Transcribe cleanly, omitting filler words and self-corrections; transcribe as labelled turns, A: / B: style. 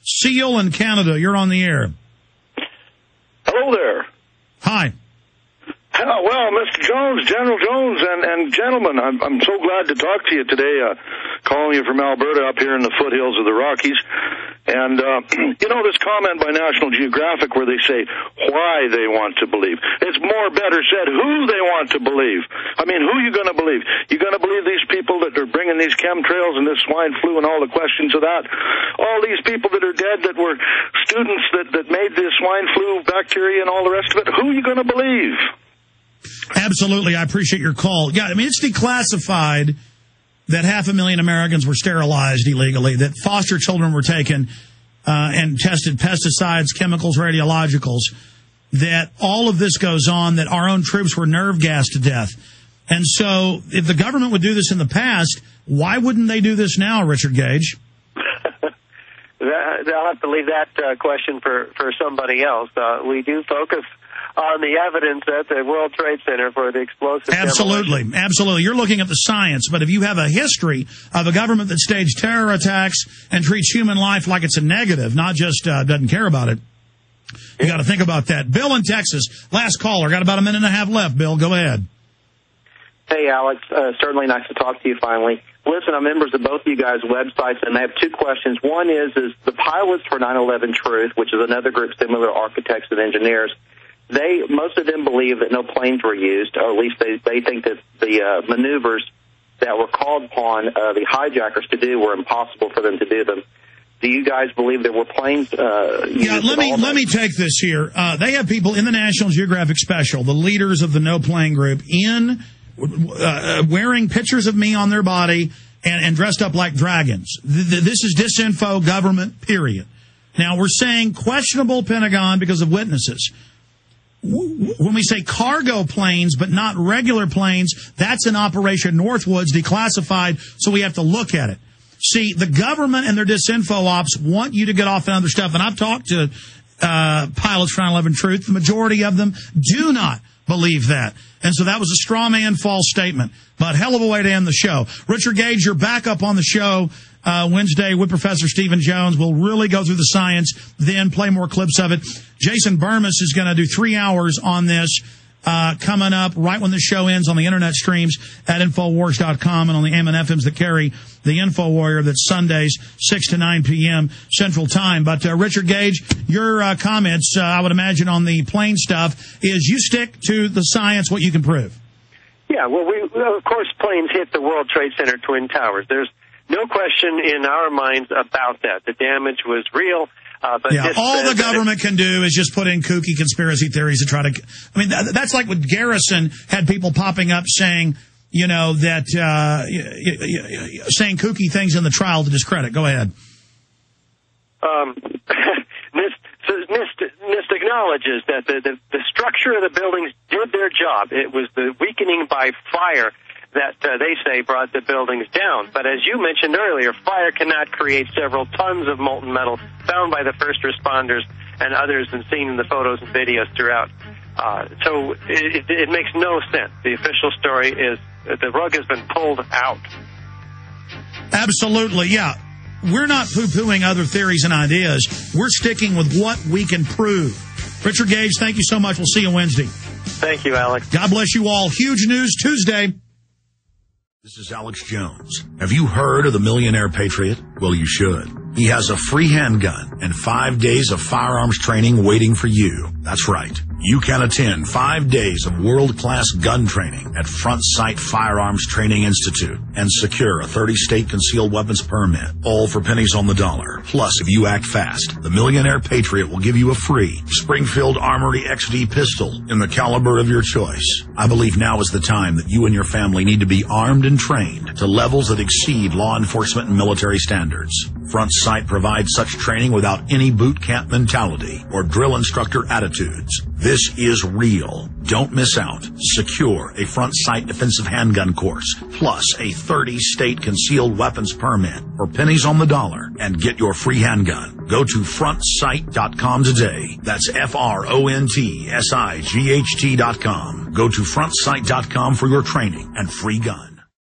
A: Seal in Canada, you're on the air.
B: Hello there.
A: Hi.
B: Well, Mr. Jones, General Jones, and gentlemen, I'm so glad to talk to you today, calling you from Alberta up here in the foothills of the Rockies. And, this comment by National Geographic where they say why they want to believe. It's more better said who they want to believe. I mean, who are you going to believe? You going to believe these people that are bringing these chemtrails and this swine flu and all the questions of that? All these people that are dead that were students that made this swine flu bacteria and all the rest of it? Who are you going to believe?
A: Absolutely. I appreciate your call. Yeah, I mean, it's declassified that 500,000 Americans were sterilized illegally, that foster children were taken and tested pesticides, chemicals, radiologicals, that all of this goes on, that our own troops were nerve gassed to death. And so if the government would do this in the past, why wouldn't they do this now, Richard Gage?
C: I'll have to leave that question for somebody else. We do focus on the evidence at the World Trade Center for the explosive
A: Absolutely.
C: demolition.
A: Absolutely. You're looking at the science, but if you have a history of a government that staged terror attacks and treats human life like it's a negative, not just doesn't care about it, you got to think about that. Bill in Texas, last caller. Got about a minute and a half left. Bill, go ahead.
D: Hey, Alex. Certainly nice to talk to you finally. Listen, I'm members of both of you guys' websites, and I have two questions. One is the pilots for 9/11 Truth, which is another group similar to architects and engineers, most of them believe that no planes were used, or at least they think that the maneuvers that were called upon the hijackers to do were impossible for them to do them. Do you guys believe there were planes used?
A: Yeah, let me take this here. They have people in the National Geographic special, the leaders of the No Plane Group, wearing pictures of me on their body and dressed up like dragons. This is disinfo government, period. Now, we're saying questionable Pentagon because of witnesses. When we say cargo planes, but not regular planes, that's an Operation Northwoods declassified, so we have to look at it. See, the government and their disinfo ops want you to get off on other stuff, and I've talked to pilots for 9/11 Truth. The majority of them do not believe that. And so that was a straw man false statement, but hell of a way to end the show. Richard Gage, you're back up on the show Wednesday with Professor Stephen Jones. We'll really go through the science, then play more clips of it. Jason Burmis is going to do 3 hours on this coming up right when the show ends on the internet streams at Infowars.com and on the AM and FMs that carry the Info Warrior. That's Sundays, 6 to 9 p.m. Central Time. But Richard Gage, your comments, I would imagine, on the plane stuff is you stick to the science, what you can prove.
C: Yeah, well, of course, planes hit the World Trade Center Twin Towers. There's no question in our minds about that. The damage was real. But
A: yeah, all the government can do is just put in kooky conspiracy theories to try to... I mean, that's like when Garrison had people popping up saying, that... saying kooky things in the trial to discredit. Go ahead.
C: NIST acknowledges that the structure of the buildings did their job. It was the weakening by fire that they say brought the buildings down. But as you mentioned earlier, fire cannot create several tons of molten metal found by the first responders and others and seen in the photos and videos throughout. So it makes no sense. The official story is that the rug has been pulled out.
A: Absolutely, yeah. We're not poo-pooing other theories and ideas. We're sticking with what we can prove. Richard Gage, thank you so much. We'll see you Wednesday.
C: Thank you, Alex.
A: God bless you all. Huge News Tuesday.
E: This is Alex Jones. Have you heard of the Millionaire Patriot? Well, you should. He has a free handgun and 5 days of firearms training waiting for you. That's right. You can attend 5 days of world-class gun training at Front Sight Firearms Training Institute and secure a 30-state concealed weapons permit, all for pennies on the dollar. Plus, if you act fast, the Millionaire Patriot will give you a free Springfield Armory XD pistol in the caliber of your choice. I believe now is the time that you and your family need to be armed and trained to levels that exceed law enforcement and military standards. Front Sight provides such training without any boot camp mentality or drill instructor attitudes. This is real. Don't miss out. Secure a Front Sight defensive handgun course, plus a 30-state concealed weapons permit for pennies on the dollar, and get your free handgun. Go to frontsight.com today. That's FRONTSIGHT.com. Go to frontsight.com for your training and free gun.